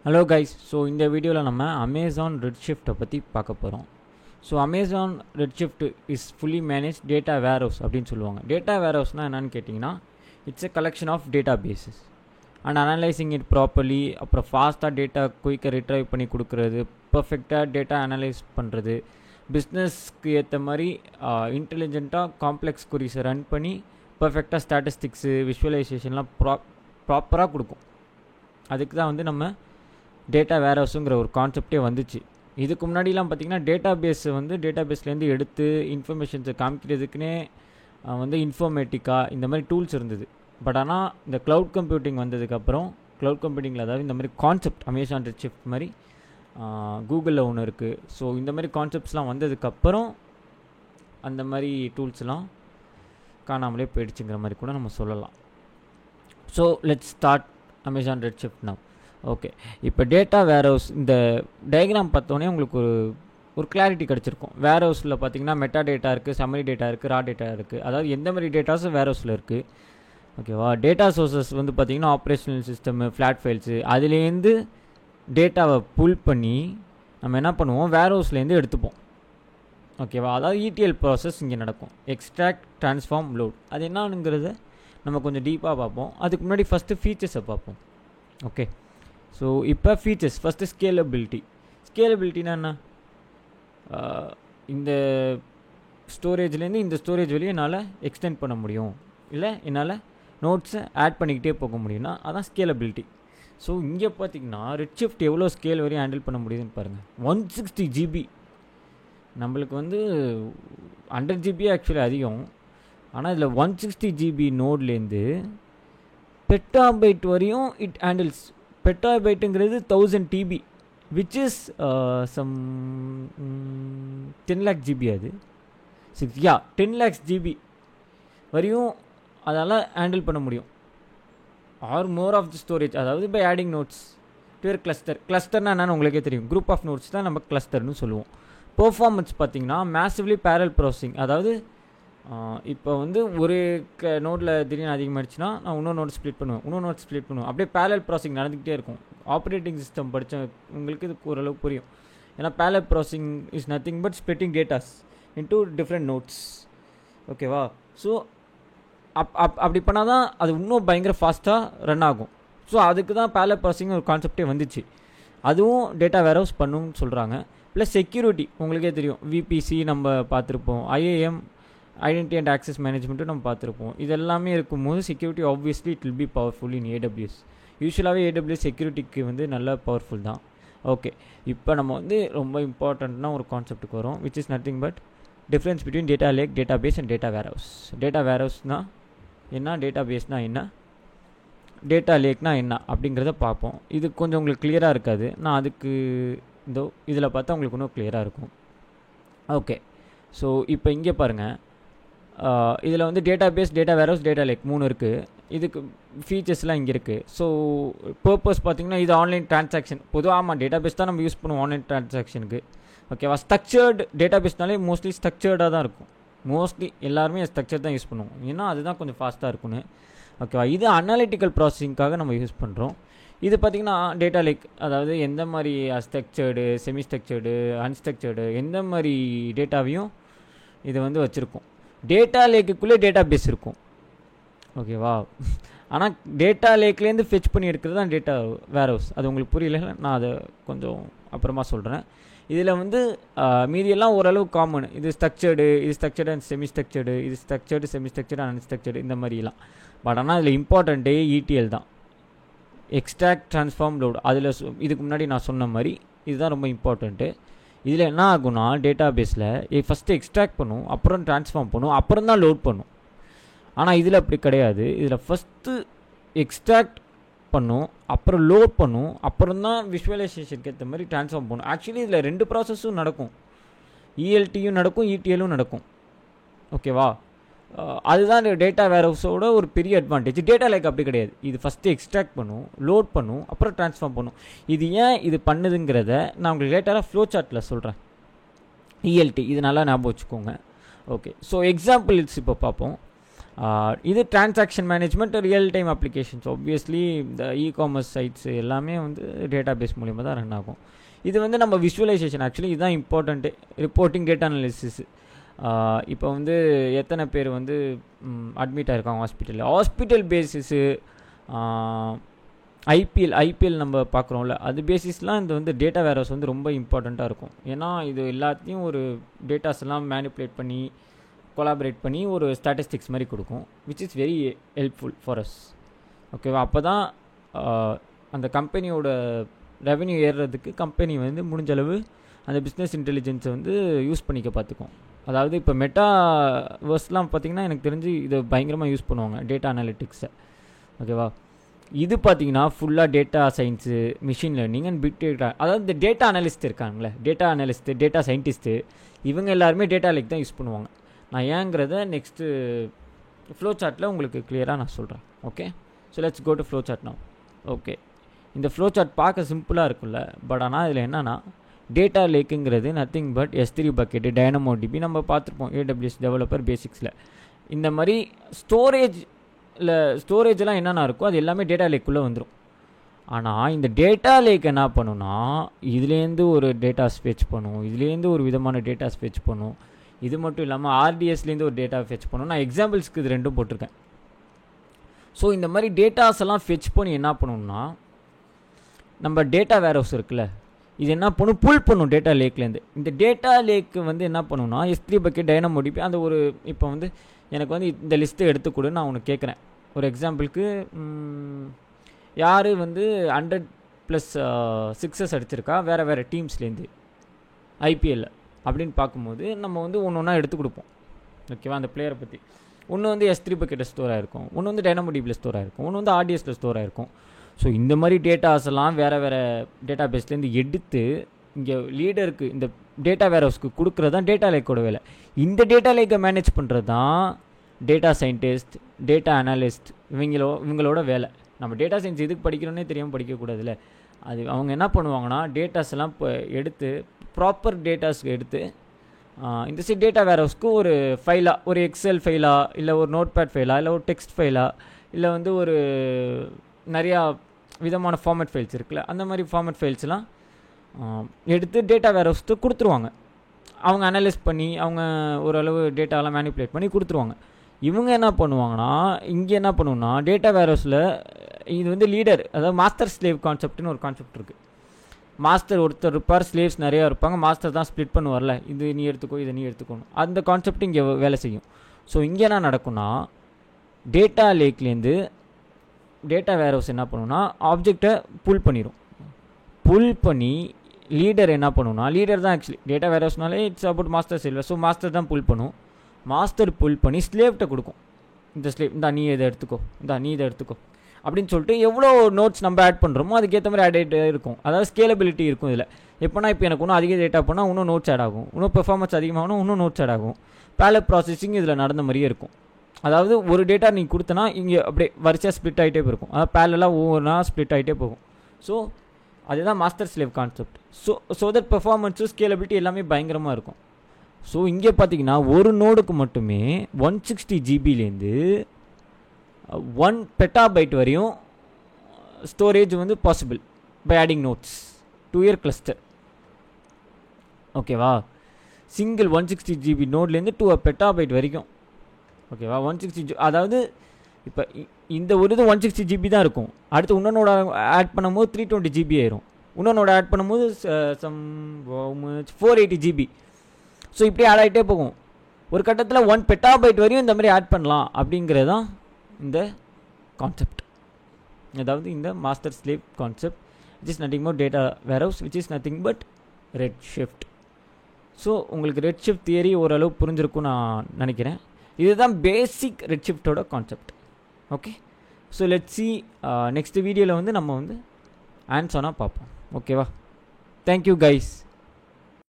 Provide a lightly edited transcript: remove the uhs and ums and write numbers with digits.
Hello guys, so இந்த வீடியோவில் நம்ம அமேசான் ரெட்ஷிஃப்ட்டை பற்றி பார்க்க போகிறோம். So Amazon Redshift is fully manage data warehouse அப்படின்னு சொல்லுவாங்க. டேட்டா வேர்ஹவுஸ்னால் என்னென்னு கேட்டிங்கன்னா, it's a collection of data bases and analysing it properly. அப்புறம் ஃபாஸ்ட்டாக டேட்டா குயிக்காக ரிட்ரைவ் பண்ணி கொடுக்குறது, பர்ஃபெக்டாக டேட்டா அனலைஸ் பண்ணுறது, பிஸ்னஸ்க்கு ஏற்ற மாதிரி இன்டெலிஜென்ட்டாக காம்ப்ளெக்ஸ் குரீஸை ரன் பண்ணி பர்ஃபெக்டாக ஸ்டாட்டிஸ்டிக்ஸு விஷுவலைசேஷன்லாம் ப்ராப்பராக கொடுக்கும். அதுக்கு தான் வந்து நம்ம டேட்டா வேர்ஹவுஸுங்கிற ஒரு கான்செப்டே வந்துச்சு. இதுக்கு முன்னாடிலாம் பார்த்திங்கன்னா டேட்டா பேஸ்லேருந்து எடுத்து இன்ஃபர்மேஷன்ஸை காமிக்கிறதுக்குன்னே வந்து இன்ஃபர்மேட்டிக்கா இந்த மாதிரி டூல்ஸ் இருந்தது. பட் ஆனால் இந்த க்ளவுட் கம்ப்யூட்டிங் வந்ததுக்கப்புறம், க்ளவுட் கம்ப்யூட்டிங்கில் அதாவது இந்த மாதிரி கான்செப்ட் அமேசான் ரெட்ஷிஃப்ட் மாதிரி கூகுளில் ஒன்று இருக்குது. ஸோ இந்த மாதிரி கான்செப்ட்ஸ்லாம் வந்ததுக்கப்புறம் அந்த மாதிரி டூல்ஸ்லாம் காணாமலே போயிடுச்சுங்கிற மாதிரி கூட நம்ம சொல்லலாம். So let's start Amazon Redshift now. Okay, இப்போ டேட்டா வேர்ஹவுஸ் இந்த டயக்ராம் பார்த்தோன்னே உங்களுக்கு ஒரு கிளாரிட்டி கிடச்சிருக்கும். வேர்ஹவுஸில் பார்த்தீங்கன்னா மெட்டா டேட்டா இருக்குது, சம்மரி டேட்டா இருக்குது, ரா டேட்டா இருக்குது. அதாவது எந்த மாதிரி டேட்டாஸும் வேர்ஹவுஸில் இருக்குது. ஓகேவா? டேட்டா சோர்ஸஸ் வந்து பார்த்திங்கன்னா ஆப்ரேஷனல் சிஸ்டமு, ஃப்ளாட் ஃபைல்ஸு, அதுலேருந்து டேட்டாவை புல் பண்ணி நம்ம என்ன பண்ணுவோம், வேர்ஹவுஸ்லேருந்து எடுத்துப்போம். ஓகேவா? அதாவது இடிஎல் ப்ராசஸ் இங்கே நடக்கும். Extract, transform, load. அது என்னங்கிறத நம்ம கொஞ்சம் டீப்பாக பார்ப்போம். அதுக்கு முன்னாடி ஃபஸ்ட்டு ஃபீச்சர்ஸை பார்ப்போம். ஓகே, ஸோ இப்போ ஃபீச்சர்ஸ் ஃபஸ்ட்டு ஸ்கேலபிலிட்டினா என்ன? இந்த ஸ்டோரேஜ்லேருந்து இந்த ஸ்டோரேஜ் வழியை என்னால் எக்ஸ்டெண்ட் பண்ண முடியும், இல்லை என்னால் நோட்ஸை ஆட் பண்ணிக்கிட்டே போக முடியும்னா அதான் ஸ்கேலபிலிட்டி. ஸோ இங்கே பார்த்திங்கன்னா ரெட்ஷிஃப்ட் எவ்வளோ ஸ்கேல் வரையும் ஹேண்டில் பண்ண முடியுதுன்னு பாருங்கள். 160 GB. நம்மளுக்கு வந்து 100 GB ஆக்சுவலி அதிகம். ஆனால் இதில் 160 GB நோட்லேருந்து பெட்டாபைட் வரையும் இட் ஹேண்டில்ஸ். பெட்டாபைட்டுங்கிறது 1000 TB, which is some 10 lakh GB. அது 10 lakhs GB வரையும் அதால் ஹேண்டில் பண்ண முடியும். Or more of the storage, அதாவது பை ஆடிங் நோட்ஸ் டு ஒரு கிளஸ்டர்னால் என்னென்னு உங்களுக்கே தெரியும். குரூப் ஆஃப் நோட்ஸ் தான் நம்ம கிளஸ்டர்னு சொல்லுவோம். பெர்ஃபார்மன்ஸ் பார்த்திங்கன்னா மேசிவ்லி பேரல் ப்ராசஸிங். அதாவது இப்போ வந்து ஒரு நோட்டில் திடீர்னு அதிகமாகிடுச்சுன்னா நான் இன்னொரு நோட் ஸ்ப்ளிட் பண்ணுவேன். அப்படியே பேரல் ப்ராசஸிங் நடந்துக்கிட்டே இருக்கும். ஆப்ரேட்டிங் சிஸ்டம் படித்த உங்களுக்கு இது ஓரளவு புரியும். ஏன்னா parallel processing is nothing but splitting datas into different nodes. ஓகேவா? ஸோ அப்படி பண்ணால் தான் அது இன்னும் பயங்கர ஃபாஸ்ட்டாக ரன் ஆகும். ஸோ அதுக்கு தான் பேரல் ப்ராசஸிங் ஒரு கான்செப்டே வந்துச்சு. அதுவும் டேட்டா வேர்ஹவுஸ் பண்ணுன்னு சொல்கிறாங்க. ப்ளஸ் செக்யூரிட்டி உங்களுக்கே தெரியும். விபிசி நம்ம பார்த்துருப்போம், ஐஏஎம் ஐடென்டிட்டி அண்ட் ஆக்சஸ் மேனேஜ்மெண்ட்டும் நம்ம பார்த்துருப்போம். இது எல்லாமே இருக்கும்போது security obviously it will be powerful in AWS. யூஸ்வலாகவே ஏடபிள்யூஎஸ் செக்யூரிட்டிக்கு வந்து நல்லா பவர்ஃபுல் தான். ஓகே, இப்போ நம்ம வந்து ரொம்ப இம்பார்ட்டண்ட்னா ஒரு கான்செப்ட்டுக்கு வரும், which is nothing but difference between data lake, database and data warehouse. Data வேர்ஹவுஸ்னால் என்ன, டேட்டா பேஸ்னால் என்ன, டேட்டா லேக்னா என்ன அப்படிங்கிறத பார்ப்போம். இது கொஞ்சம் உங்களுக்கு கிளியராக இருக்காது. நான் அதுக்கு இதில் பார்த்தா உங்களுக்கு இன்னும் கிளியராக இருக்கும். ஓகே, ஸோ இப்போ இங்கே பாருங்கள். இதில் வந்து database, data warehouse, data lake 3 இருக்குது. இதுக்கு ஃபீச்சர்ஸ்லாம் இங்கே இருக்குது. ஸோ பர்பஸ் பார்த்திங்கன்னா இது ஆன்லைன் ட்ரான்சாக்ஷன். பொதுவாக ஆமாம், டேட்டா பேஸ் தான் நம்ம யூஸ் பண்ணுவோம் ஆன்லைன் ட்ரான்சாக்ஷனுக்கு. ஓகேவா? ஸ்ட்ரக்சர்டு டேட்டா பேஸ்னாலே மோஸ்ட்லி ஸ்ட்ரக்சர்டாக தான் இருக்கும். மோஸ்ட்லி எல்லாருமே ஸ்ட்ரக்சர் தான் யூஸ் பண்ணுவோம், ஏன்னா அதுதான் கொஞ்சம் ஃபாஸ்ட்டாக இருக்குன்னு. ஓகேவா? இது அனாலிட்டிக்கல் ப்ராசஸிங்காக நம்ம யூஸ் பண்ணுறோம். இது பார்த்திங்கன்னா டேட்டா லேக், அதாவது எந்த மாதிரி ஸ்ட்ரக்சர்டு, செமி ஸ்ட்ரக்சர்டு, அன்ஸ்ட்ரக்சர்டு எந்த மாதிரி டேட்டாவையும் இது வந்து வச்சுருக்கோம். டேட்டா லேக்குள்ளே டேட்டா பேஸ் இருக்கும். ஓகேவா? ஆனால் டேட்டா லேக்லேருந்து ஃபெச் பண்ணி எடுக்கிறது தான் டேட்டா வேர்ஹவுஸ். அது உங்களுக்கு புரியல, நான் அதை கொஞ்சம் அப்புறமா சொல்கிறேன். இதில் வந்து மீதியெல்லாம் ஓரளவு காமன். இது ஸ்ட்ரக்சர்டு அண்ட் செமி ஸ்ட்ரக்சர்டு, இது ஸ்ட்ரக்சர்டு, செமி ஸ்ட்ரக்சர்டு, அன்ஸ்ட்ரக்சர்டு இந்த மாதிரிலாம். பட் ஆனால் அதில் இம்பார்ட்டண்ட்டே இடிஎல் தான், எக்ஸ்ட்ராக்ட், ட்ரான்ஸ்ஃபார்ம், லோட். அதில் இதுக்கு முன்னாடி நான் சொன்ன மாதிரி இதுதான் ரொம்ப இம்பார்ட்டண்ட்டு. இதில் என்ன ஆகும்னா டேட்டா பேஸில் ஃபஸ்ட்டு எக்ஸ்ட்ராக்ட் பண்ணும், அப்புறம் ட்ரான்ஸ்ஃபார்ம் பண்ணும், அப்புறம் தான் லோட் பண்ணும். ஆனால் இதில் அப்படி கிடையாது. இதில் ஃபஸ்ட்டு எக்ஸ்ட்ராக்ட் பண்ணும், அப்புறம் லோட் பண்ணும், அப்புறம் தான் விஷுவலைசேஷனுக்கு ஏற்ற மாதிரி ட்ரான்ஸ்ஃபார்ம் பண்ணும். ஆக்சுவலி இதில் 2 ப்ராசஸும் நடக்கும். இஎல்டியும் நடக்கும், இடிஎலும் நடக்கும். ஓகேவா? அதுதான் டேட்டா வேர்ஹவுஸோட ஒரு பெரிய அட்வான்டேஜ். டேட்டா லேக் அப்படி கிடையாது. இது ஃபஸ்ட்டு எக்ஸ்ட்ராக்ட் பண்ணும், லோட் பண்ணும், அப்புறம் ட்ரான்ஸ்ஃபார்ம் பண்ணும். இது ஏன் இது பண்ணுதுங்கிறத நான் உங்களுக்கு லேட்டராக ஃப்ளோ சார்ட்டில் சொல்கிறேன். இஎல்டி இது நல்லா ஞாபகம் வச்சுக்கோங்க. ஓகே, ஸோ எக்ஸாம்பிள்ஸ் இப்போ பார்ப்போம். இது transaction management, real time applications. Obviously இந்த இ-காமர்ஸ் சைட்ஸ் எல்லாமே வந்து டேட்டா பேஸ் மூலிமா தான் ரன் ஆகும். இது வந்து நம்ம விஷுவலைசேஷன், ஆக்சுவலி இதுதான் இம்பார்ட்டண்ட்டு. Reporting, data analysis. இப்போ வந்து எத்தனை பேர் வந்து அட்மிட் ஆகிருக்காங்க ஹாஸ்பிட்டல் பேசிஸு, ஐபிஎல் நம்ம பார்க்குறோம்ல, அது பேசிஸ்லாம் இந்த வந்து டேட்டா வேர்ஹவுஸ் வந்து ரொம்ப இம்பார்ட்டண்ட்டாக இருக்கும். ஏன்னா இது எல்லாத்தையும் ஒரு டேட்டாஸ் எல்லாம் மேனிப்புலேட் பண்ணி கொலாபரேட் பண்ணி ஒரு ஸ்டாட்டிஸ்டிக்ஸ் மாதிரி கொடுக்கும், which is very helpful for us. ஓகேவா? அப்போ தான் அந்த கம்பெனியோட ரெவென்யூ ஏறுறதுக்கு கம்பெனி வந்து முடிஞ்ச அளவு அந்த பிஸ்னஸ் இன்டெலிஜென்ஸை வந்து யூஸ் பண்ணிக்க பார்த்துக்கும். அதாவது இப்போ மெட்டாவர்ஸ்லாம் பார்த்திங்கன்னா எனக்கு தெரிஞ்சு இதை பயங்கரமாக யூஸ் பண்ணுவாங்க, டேட்டா அனாலிட்டிக்ஸை. ஓகேவா? இது பார்த்திங்கன்னா ஃபுல்லாக data science, machine learning and big data. அதாவது இந்த டேட்டா அனலிஸ்ட் இருக்காங்களே, டேட்டா அனலிஸ்ட்டு, டேட்டா சயின்டிஸ்ட்டு, இவங்க எல்லாருமே டேட்டா லேக் தான் யூஸ் பண்ணுவாங்க. நான் ஏங்கிறத நெக்ஸ்ட்டு ஃப்ளோ சார்ட்டில் உங்களுக்கு கிளியராக நான் சொல்கிறேன். Okay, so let's go to flow chart now. Okay, இந்த ஃப்ளோ சார்ட் பார்க்க சிம்பிளாக இருக்குல்ல, பட் ஆனால் இதில் என்னென்னா டேட்டா லேக்குங்கிறது nothing but S3 bucket, Dynamo DB நம்ம பார்த்துருப்போம் AWS டெவலப்பர் பேசிக்ஸில். இந்த மாதிரி ஸ்டோரேஜெலாம் என்னென்ன இருக்கோ அது எல்லாமே டேட்டா லேக்குள்ளே வந்துடும். ஆனால் இந்த டேட்டா லேக் என்ன பண்ணுன்னா, இதுலேருந்து ஒரு டேட்டாஸ் ஃபெச் பண்ணும், இதுலேருந்து ஒரு விதமான டேட்டாஸ் ஃபெச் பண்ணும். இது மட்டும் இல்லாமல் RDSலேருந்து ஒரு டேட்டா ஃபெச் பண்ணும். நான் எக்ஸாம்பிள்ஸ்க்கு இது ரெண்டும் போட்டிருக்கேன். ஸோ இந்த மாதிரி டேட்டாஸ் எல்லாம் ஃபெச் பண்ணி என்ன பண்ணணும்னா, நம்ம டேட்டா வேர்ஹவுஸ் இருக்குல்ல, இது என்ன பண்ணும், புல் பண்ணும் டேட்டா லேக்லேருந்து. இந்த டேட்டா லேக்கு வந்து என்ன பண்ணுன்னா S3 பக்கெட், டைனமோ டிபி, அந்த ஒரு இப்போ வந்து எனக்கு வந்து இந்த லிஸ்ட்டை எடுத்துக்கொடு நான் உனக்கு கேட்குறேன். ஒரு எக்ஸாம்பிளுக்கு யார் வந்து 100+6 அடிச்சிருக்கா வேறு டீம்ஸ்லேருந்து ஐபிஎல்லில் அப்படின்னு பார்க்கும்போது நம்ம வந்து ஒன்று ஒன்றா எடுத்து கொடுப்போம். ஓகேவா? அந்த பிளேயரை பற்றி ஒன்று வந்து S3 பக்கெட்டில் ஸ்டோர் ஆகிருக்கும், ஒன்று வந்து டைனமோ டிபியில் ஸ்டோர் ஆகிருக்கும், ஒன்று வந்து RDSயில் ஸ்டோர் ஆகிருக்கும். ஸோ இந்த மாதிரி டேட்டாஸ் எல்லாம் வேறு டேட்டா பேஸ்லேருந்து எடுத்து இங்கே லீடருக்கு, இந்த டேட்டா வேர்ஹவுஸ்க்கு கொடுக்குறது தான் டேட்டா லேக்கோட வேலை. இந்த டேட்டா லேக்கை மேனேஜ் பண்ணுறது தான் டேட்டா சயின்டிஸ்ட், டேட்டா அனாலிஸ்ட் இவங்களோட வேலை. நம்ம டேட்டா சயின்ஸ் எதுக்கு படிக்கிறோன்னே தெரியாமல் படிக்கக்கூடாதுல்ல. அது அவங்க என்ன பண்ணுவாங்கன்னா, டேட்டாஸ் எல்லாம் இப்போ எடுத்து ப்ராப்பர் டேட்டாஸ்க்கு எடுத்து இந்த சைட் டேட்டா வேர்ஹவுஸ்க்கு ஒரு ஃபைலாக, ஒரு எக்ஸல் ஃபைலாக, இல்லை ஒரு நோட்பேட் ஃபைலாக, இல்லை ஒரு டெக்ஸ்ட் ஃபைலாக, இல்லை வந்து ஒரு நிறையா விதமான ஃபார்மேட் ஃபைல்ஸ் இருக்குல்ல, அந்த மாதிரி ஃபார்மேட் ஃபைல்ஸ்லாம் எடுத்து டேட்டா வேர்ஹவுஸ்க்கு கொடுத்துருவாங்க. அவங்க அனலைஸ் பண்ணி அவங்க ஓரளவு டேட்டாலாம் மேனிப்புலேட் பண்ணி கொடுத்துருவாங்க. இவங்க என்ன பண்ணுவாங்கன்னா, இங்கே என்ன பண்ணுவோன்னா, டேட்டா வேர்ஹவுஸில் இது வந்து லீடர், அதாவது மாஸ்டர் ஸ்லேவ் கான்செப்ட்னு ஒரு கான்செப்ட் இருக்குது. மாஸ்டர் ஒருத்தர் இருப்பார், ஸ்லேவ்ஸ் நிறையா இருப்பாங்க. மாஸ்டர் தான் ஸ்ப்ளிட் பண்ணுவார்ல, இது நீ எடுத்துக்கோ, இதை நீ எடுத்துக்கணும். அந்த கான்செப்ட் இங்கே வேலை செய்யும். ஸோ இங்கே என்ன நடக்கும்னா, டேட்டா லேக்லேருந்து டேட்டா வேர்ஹவுஸ் என்ன பண்ணுன்னா, ஆப்ஜெக்டை புல் பண்ணிடும். புல் பண்ணி லீடர் என்ன பண்ணுன்னா, லீடர் தான் ஆக்சுவலி டேட்டா வேர்ஹவுஸ்னாலே it's about master server. So master தான் புல் பண்ணும். மாஸ்டர் புல் பண்ணி ஸ்லேவ்கிட்ட கொடுக்கும். இந்த ஸ்லேவ் இந்தா நீ இதை எடுத்துக்கோ, நீ இதை எடுத்துக்கோ அப்படின்னு சொல்லிட்டு எவ்வளோ நோட்ஸ் நம்ம ஆட் பண்ணுறோமோ அதுக்கேற்ற மாதிரி ஆட் ஆகிட்டே இருக்கும். அதாவது ஸ்கேலபிலிட்டி இருக்கும் இதில். எப்போனா இப்போ எனக்கு இன்னும் அதிக டேட்டா போனால் இன்னும் நோட்ஸ் ஆட் ஆகும், இன்னும் பெர்ஃபார்மன்ஸ் அதிகமாகணும், இன்னும் நோட்ஸ் ஆட் ஆகும். பேலட் ப்ராசஸிங் இதில் நடந்த மாதிரியே இருக்கும். அதாவது ஒரு டேட்டா நீங்கள் கொடுத்தனா இங்கே அப்படியே வரிசையாக ஸ்ப்ளிட் ஆகிட்டே போயிருக்கும். அதாவது பேரலாக ஒவ்வொன்றா ஸ்ப்ளிட் ஆகிட்டே போகும். ஸோ அதுதான் master slave concept. So that performance, scalability எல்லாமே பயங்கரமாக இருக்கும். ஸோ இங்கே பார்த்தீங்கன்னா ஒரு நோடுக்கு மட்டுமே 160 ஜிபிலேருந்து 1 பெட்டாபைட் வரையும் ஸ்டோரேஜ் வந்து possible by adding nodes to your cluster. ஓகேவா? சிங்கிள் 160 ஜிபி நோட்லேருந்து 2 பெட்டாபைட் வரைக்கும். ஓகேவா? 160 அதாவது இப்போ இந்த ஒரு இது 160 ஜிபி தான் இருக்கும். அடுத்து இன்னொன்னோட ஆட் பண்ணும்போது 320 ஜிபி ஆயிரும். இன்னொன்னோட ஆட் பண்ணும்போது 480 ஜிபி. ஸோ இப்படி ஆட் ஆகிட்டே போகும். ஒரு கட்டத்தில் 1 பெட்டாபைட் வரையும் இந்த மாதிரி ஆட் பண்ணலாம். அப்படிங்கிறது தான் இந்த கான்செப்ட். அதாவது இந்த master slave concept which is nothing but data warehouse which is nothing but Redshift. So உங்களுக்கு ரெட் ஷிஃப்ட் தியரி ஓரளவு புரிஞ்சிருக்கும் நான் நினைக்கிறேன். இதுதான் பேசிக் ரெட் ஷிஃப்டோட concept. Okay, so let's see next வீடியோவில் வந்து நம்ம வந்து ஆன்சர்னாக பார்ப்போம். ஓகேவா? Thank you guys.